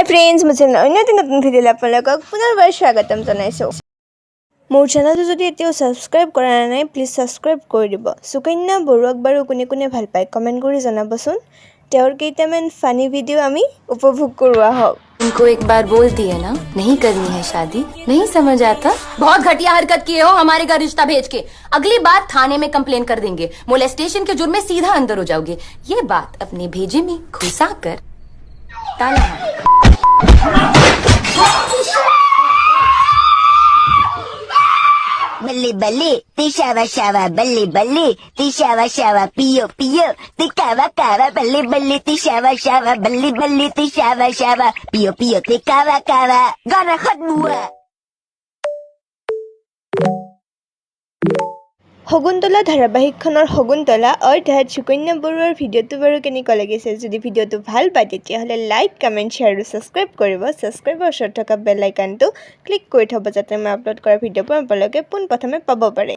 hi friends मुझे नतुन video आपलोকক पुनरबार स्वागतम जनाइছো मोर चैनलটো যদি এতিয়াও সাবস্ক্রাইব কৰা নাই প্লিজ সাবস্ক্ৰাইব কৰি দিব সুকন্যা বৰুৱাক বাৰু কোনে কোনে ভাল পায় কমেন্ট কৰি জনাবচোন তেওঁৰ কেইটামান ফানি ভিডিও আমি উপভোগ কৰোৱা হওক इनको एक बार बोल दिए ना नहीं करनी है शादी नहीं समझ आता बहुत घटिया हरकत किए हो हमारे घर रिश्ता भेज के अगली बार थाने में कंप्लेन कर देंगे मोलेस्टेशन के जुर्म में सीधा अंदर हो जाओगे ये बात अपने भेजे में घुसा कर ताला बल्ले बल्ले तिशावा शावा बल्ले बल्ले तिशावा शावा पियो पियो तिकावा कावा बल्ले बल्ले तिशावा शावा बल्ले बल्ले तिशावा शावा पियो पियो तिकावा कावा गाना खत्म हुआ শগুন্তলা ধাৰাবাহিকখনৰ শগুন্তলা অৰ্থাৎ সুকন্যা বৰুৱাৰ ভিডিঅ'টো বাৰু কেনেকুৱা লাগিছে যদি ভিডিঅ'টো ভাল পায় তেতিয়াহ'লে লাইক কমেণ্ট শ্বেয়াৰ আৰু ছাবস্ক্ৰাইব কৰিব ছাবস্ক্ৰাইবৰ ওচৰত থকা বেল আইকনটো ক্লিক কৰি থব যাতে মই আপলোড কৰা ভিডিঅ'বোৰ আপোনালোকে পোনপ্ৰথমে পাব পাৰে